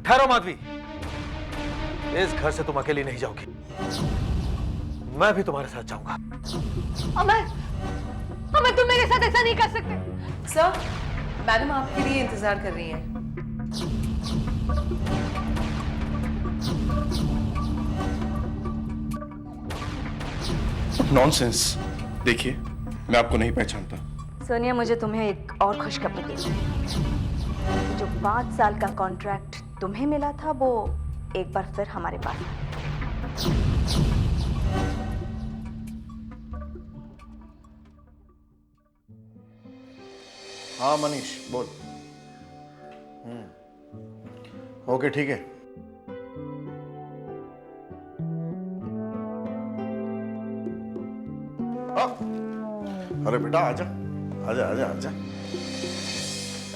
ठहरो माधवी, इस घर से तुम अकेली नहीं जाओगी, मैं भी तुम्हारे साथ जाऊंगा। अमर, अमर तुम मेरे साथ ऐसा नहीं कर सकते। सर, मैडम आपके लिए इंतजार कर रही हैं। नॉनसेंस। देखिए, मैं आपको नहीं पहचानता। सोनिया, मुझे तुम्हें एक और खुशखबरी देनी है। जो 5 साल का कॉन्ट्रैक्ट तुम्हें मिला था वो एक बार फिर हमारे पास है। हाँ मनीष, बोल। ओके, ठीक है। अरे बेटा, आजा आजा आजा आजा।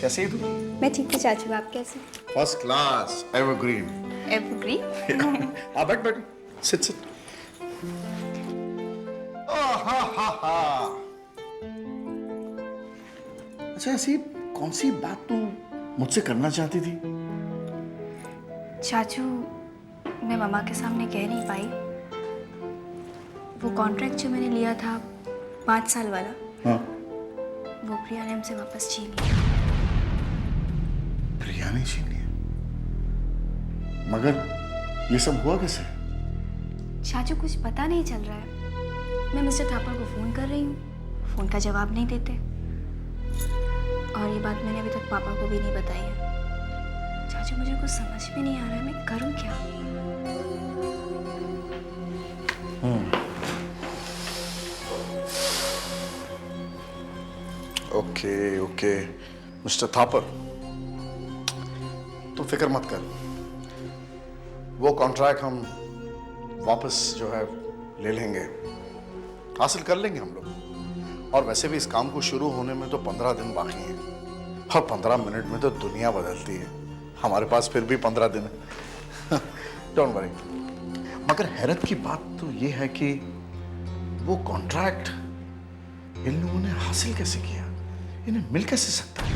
कैसे है तू? मैं ठीक हूँ चाचू, आप कैसे? First class, evergreen. एवरग्रीन? आ बैठ बैठ, सिट सिट। अच्छा, ऐसी कौन सी बात तू मुझसे करना चाहती थी? चाचू, मैं मम्मा के सामने कह नहीं पाई। वो कॉन्ट्रैक्ट जो मैंने लिया था 5 साल वाला, हाँ, वो प्रिया ने हमसे वापस छीन लिया। प्रिया ने छीन लिया? मगर ये सब हुआ कैसे? चाचू, कुछ पता नहीं चल रहा है। मैं मिस्टर थापर को फोन कर रही हूँ, फोन का जवाब नहीं देते। और ये बात मैंने अभी तक पापा को भी नहीं बताई है। चाचू, मुझे कुछ समझ में नहीं आ रहा है, मैं करूँ क्या? ओके ओके मिस्टर थापर, तो फिक्र मत कर। वो कॉन्ट्रैक्ट हम वापस जो है ले लेंगे, हासिल कर लेंगे हम लोग। और वैसे भी इस काम को शुरू होने में तो 15 दिन बाकी हैं, और 15 मिनट में तो दुनिया बदलती है। हमारे पास फिर भी 15 दिन है। Don't worry. मगर हैरत की बात तो ये है कि वो कॉन्ट्रैक्ट इन लोगों ने हासिल कैसे किया? इन्हें मिल कैसे सकता है?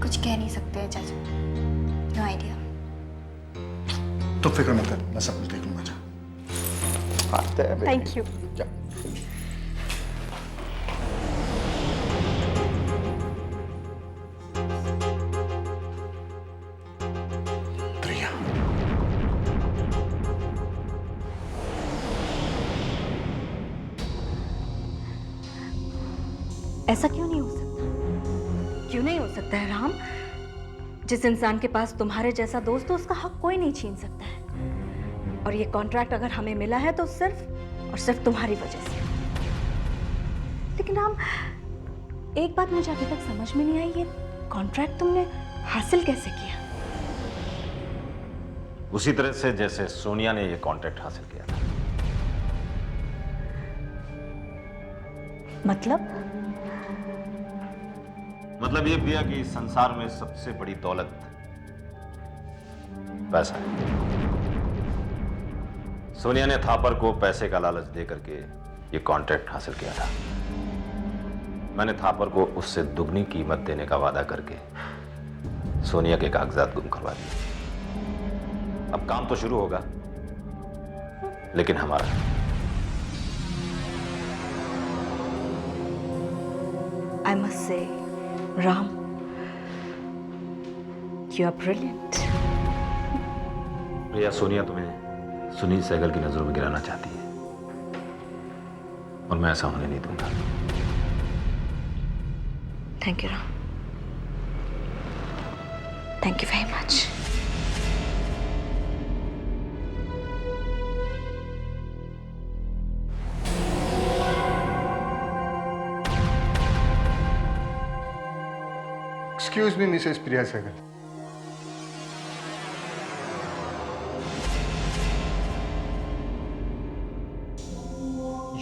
कुछ कह नहीं सकते हैं चाचू, नो आइडिया। तो फिक्र मत कर, मैं सब कुछ देख लूंगा। जा। Thank you. जा। प्रिया, ऐसा क्यों नहीं हो सकता? क्यों नहीं हो सकता है राम? जिस इंसान के पास तुम्हारे जैसा दोस्त हो, उसका हक कोई नहीं छीन सकता है। और ये कॉन्ट्रैक्ट अगर हमें मिला है तो सिर्फ और सिर्फ तुम्हारी वजह से। लेकिन राम, एक बात मुझे अभी तक समझ में नहीं आई, ये कॉन्ट्रैक्ट तुमने हासिल कैसे किया? उसी तरह से जैसे सोनिया ने ये कॉन्ट्रैक्ट हासिल किया था। मतलब ये प्रिया कि संसार में सबसे बड़ी दौलत पैसा है। सोनिया ने थापर को पैसे का लालच दे करके ये कॉन्ट्रैक्ट हासिल किया था। मैंने थापर को उससे दुगनी कीमत देने का वादा करके सोनिया के कागजात गुम करवा दिए। अब काम तो शुरू होगा, लेकिन हमारा I must say, Ram, you are brilliant. प्रिया, सोनिया तुम्हें सुनील सहगल की नजरों में गिराना चाहती है और मैं ऐसा होने नहीं दूंगा। Thank you, Ram. Thank you very much. Excuse me, Mrs. Priya Sehgal.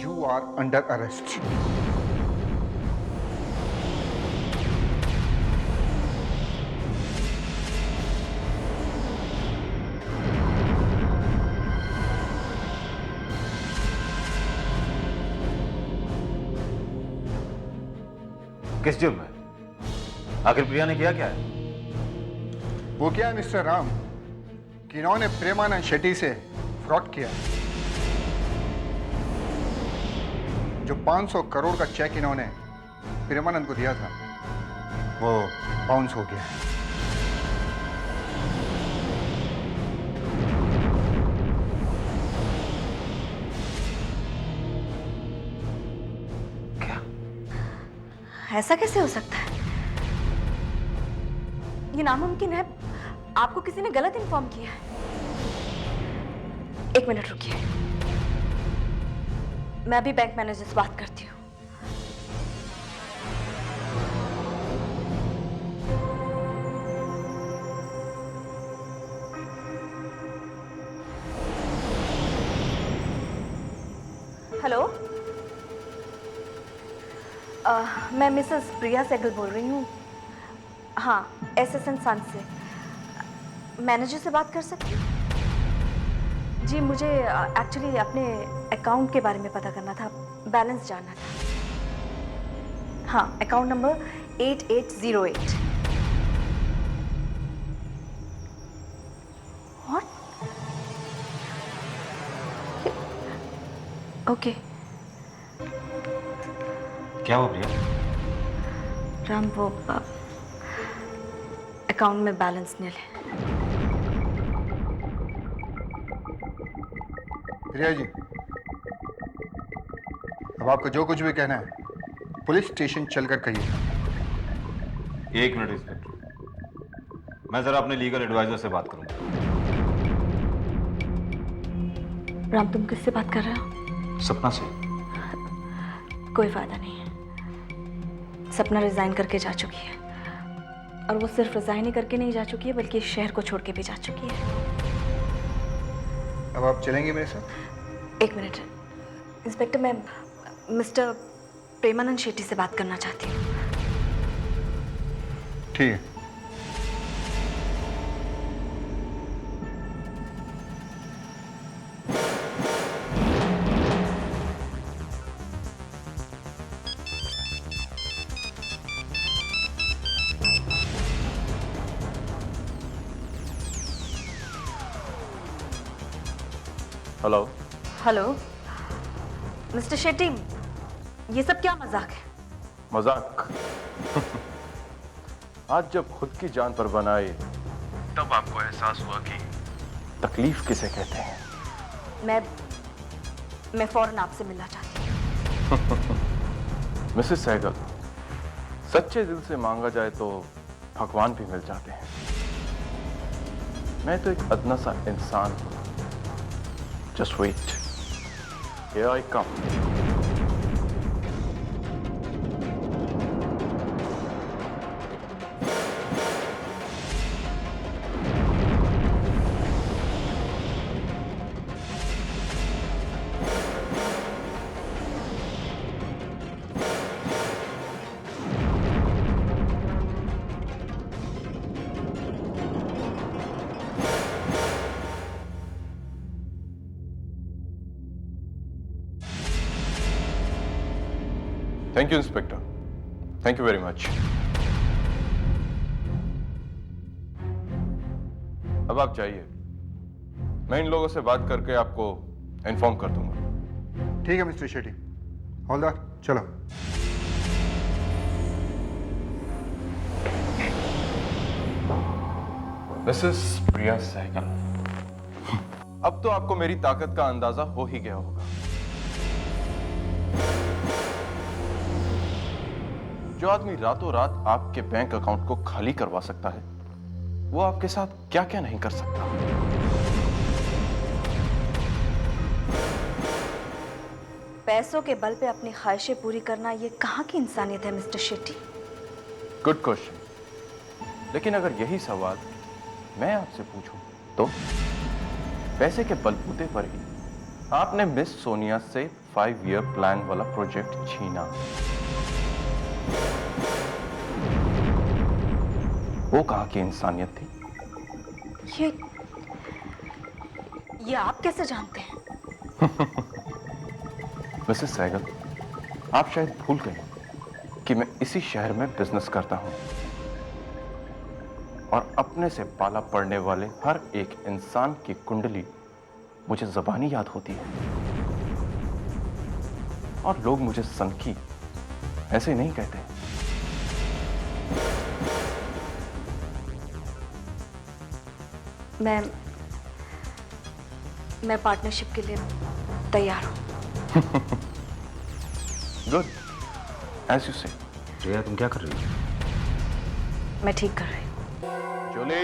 You are under arrest. किस जुर्म में? आखिर प्रिया ने किया क्या है? वो क्या है मिस्टर राम कि इन्होंने प्रेमानंद शेट्टी से फ्रॉड किया। जो 500 करोड़ का चेक इन्होंने प्रेमानंद को दिया था वो बाउंस हो गया। ऐसा कैसे हो सकता है? ये नामुमकिन है। आपको किसी ने गलत इन्फॉर्म किया है। एक मिनट रुकिए, मैं अभी बैंक मैनेजर से बात करती हूँ। हेलो, मैं मिसेस प्रिया सहगल बोल रही हूँ। हाँ, एसएसएन सन से। मैनेजर से बात कर सकती हूँ? जी, मुझे एक्चुअली अपने अकाउंट के बारे में पता करना था, बैलेंस जानना था। हाँ, अकाउंट नंबर 8808। व्हाट? ओके। क्या हो प्रिया? राम, वो अकाउंट में बैलेंस नील है। प्रिया जी, अब आपको जो कुछ भी कहना है पुलिस स्टेशन चलकर कहिए। एक मिनट इंस्पेक्टर, मैं जरा अपने लीगल एडवाइजर से बात करूंगा। राम, तुम किससे बात कर रहे हो? सपना से। कोई फायदा नहीं है। सपना रिजाइन करके जा चुकी है, और वो सिर्फ रिजाइन ही करके नहीं जा चुकी है बल्कि इस शहर को छोड़ के भी जा चुकी है। अब आप चलेंगे मेरे साथ? एक मिनट इंस्पेक्टर, मैं मिस्टर प्रेमानंद शेट्टी से बात करना चाहती हूँ। ठीक है। हेलो। हेलो मिस्टर शेट्टी, ये सब क्या मजाक है? मजाक? आज जब खुद की जान पर बनाई तब आपको एहसास हुआ कि तकलीफ किसे कहते हैं। मैं फौरन आपसे मिलना चाहती हूँ। मिसेस सहगल, सच्चे दिल से मांगा जाए तो भगवान भी मिल जाते हैं। मैं तो एक अदना सा इंसान हूं। Just wait. Here I come. Thank you inspector, thank you very much. अब आप जाइए, मैं इन लोगों से बात करके आपको इन्फॉर्म कर दूंगा। ठीक है मिस्टर शेट्टी। हवलदार, चलो। मिसेस प्रिया सहगल, अब तो आपको मेरी ताकत का अंदाजा हो ही गया होगा। जो आदमी रातों रात आपके बैंक अकाउंट को खाली करवा सकता है, वो आपके साथ क्या क्या नहीं कर सकता। पैसों के बल पे अपनी ख्वाहिशें पूरी करना, ये कहाँ की इंसानियत है मिस्टर शेट्टी? Good question. लेकिन अगर यही सवाल मैं आपसे पूछूं तो पैसे के बलबूते पर ही आपने मिस सोनिया से 5 ईयर प्लान वाला प्रोजेक्ट छीना। वो कहाँ की इंसानियत थी? ये आप कैसे जानते हैं? मिसेस सहगल, आप शायद भूल गए कि मैं इसी शहर में बिजनेस करता हूं। और अपने से पाला पड़ने वाले हर एक इंसान की कुंडली मुझे ज़बानी याद होती है। और लोग मुझे सनकी ऐसे नहीं कहते। मैं पार्टनरशिप के लिए तैयार हूं। गुड, एज यू से। रिया, तुम क्या कर रही हो? मैं ठीक कर रही हूं। Julie,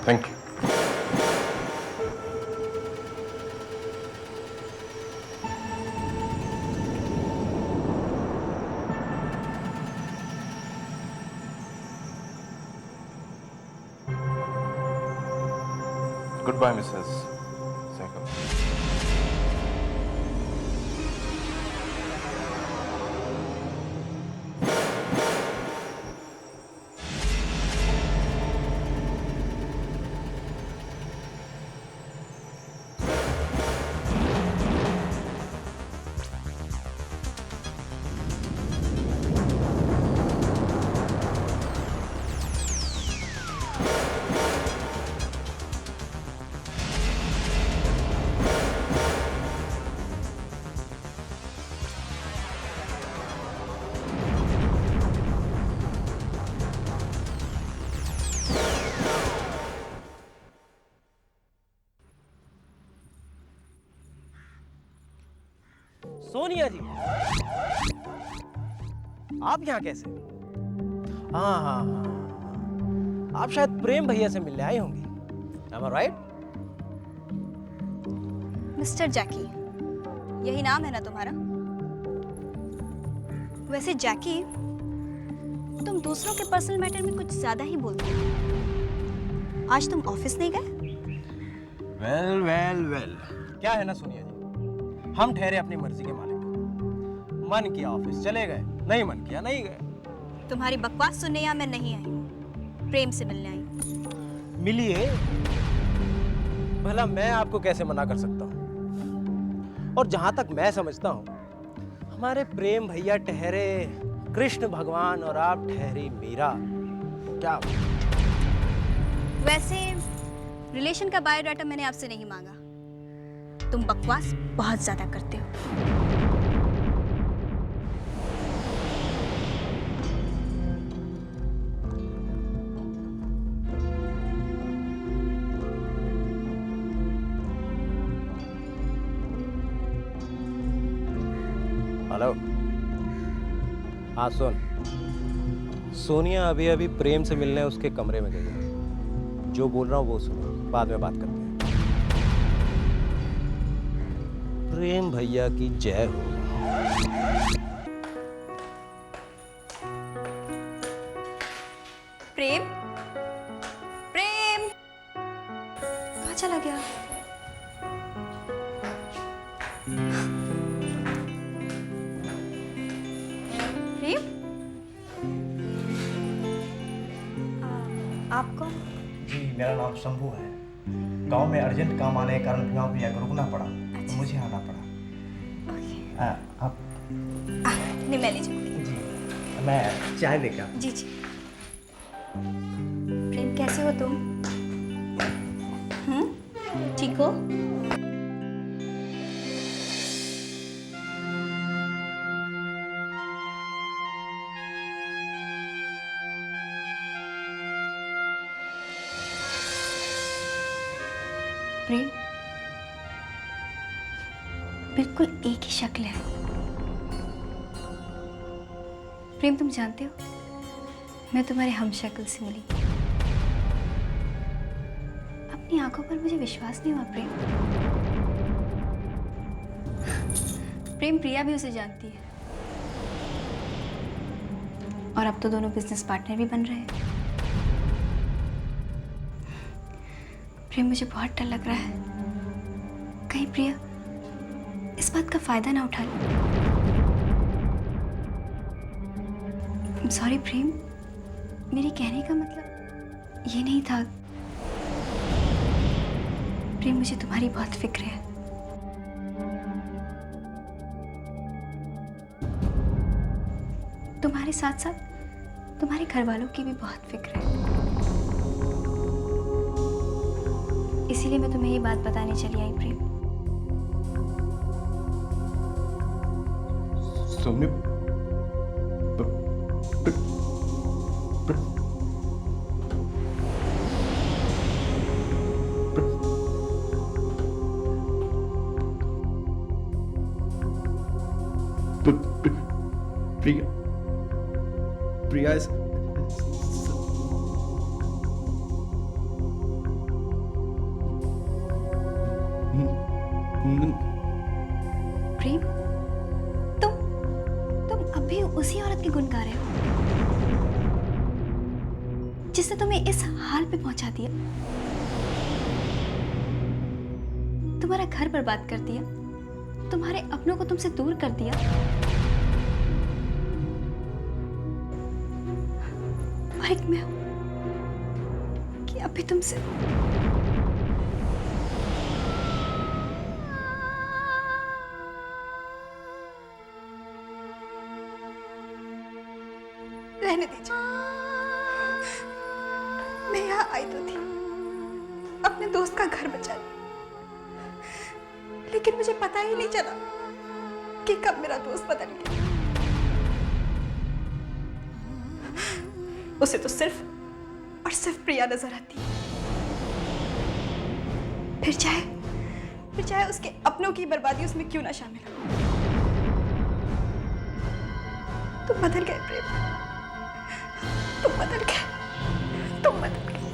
thank you. Goodbye Mrs Sehgal. Sonia ji, आप यहाँ कैसे? हाँ हाँ हाँ, आप शायद प्रेम भैया से मिलने आई होंगी। Am I right? मिस्टर जैकी, यही नाम है ना तुम्हारा? वैसे जैकी, तुम दूसरों के पर्सनल मैटर में कुछ ज्यादा ही बोलते हो। आज तुम ऑफिस नहीं गए? वेल वेल वेल, क्या है ना सोनिया जी, हम ठहरे अपनी मर्जी के मालिक। मन किया ऑफिस चले गए, नहीं मन किया नहीं गए। तुम्हारी बकवास सुनने यहाँ मैं नहीं आई हूँ, प्रेम से मिलने आई हूँ। मिलिए, भला मैं आपको कैसे मना कर सकता हूँ? और जहां तक मैं समझता हूँ, हमारे प्रेम भैया ठहरे कृष्ण भगवान और आप ठहरी मीरा। क्या? वैसे रिलेशन का बायोडाटा मैंने आपसे नहीं मांगा। तुम बकवास बहुत ज्यादा करते हो। हेलो, हाँ सुन, सोनिया अभी अभी प्रेम से मिलने उसके कमरे में गई है। जो बोल रहा हूँ वो सुनो, बाद में बात करते हैं। प्रेम भैया की जय हो। प्रेम, प्रेम कहाँ चला गया? प्रेम, आप कौन? जी, मेरा नाम शंभू है। गांव में अर्जेंट काम आने के कारण गांव भैया को रुकना पड़ा, तो मुझे आना पड़ा। आप? नहीं, मैं ले जाऊंगी। जी, मैं चाय लेकर। जी जी। प्रेम, कैसे हो तुम? ठीक हो? प्रेम, बिल्कुल एक ही शक्ल है। प्रेम, तुम जानते हो मैं तुम्हारे हम शक्ल से मिली, अपनी आंखों पर मुझे विश्वास नहीं हुआ। प्रेम, प्रेम प्रिया भी उसे जानती है और अब तो दोनों बिजनेस पार्टनर भी बन रहे हैं। प्रेम, मुझे बहुत डर लग रहा है कहीं प्रिया इस बात का फायदा ना उठा ले। सॉरी प्रेम, मेरे कहने का मतलब ये नहीं था। प्रेम, मुझे तुम्हारी बहुत फिक्र है। तुम्हारे साथ साथ तुम्हारे घर वालों की भी बहुत फिक्र है। इसीलिए मैं तुम्हें ये बात बताने चली आई प्रेम। सोनी, प्रिया इस प्रेम, तुम अब भी उसी औरत के गुण गा रहे हो जिसने तुम्हें इस हाल पे पहुंचा दिया, तुम्हारा घर बर्बाद कर दिया, तुम्हारे अपनों को तुमसे दूर कर दिया। और एक मैं हूं कि अभी तुमसे रहने दीजिए। मैं यहाँ आई तो थी अपने दोस्त का घर बचाने, लेकिन मुझे पता ही नहीं चला कि कब मेरा दोस्त बदल गया। उसे तो सिर्फ और सिर्फ प्रिया नजर आती है। फिर चाहे उसके अपनों की बर्बादी उसमें क्यों ना शामिल हो। तुम बदल गए प्रेम, तुम बदल गए।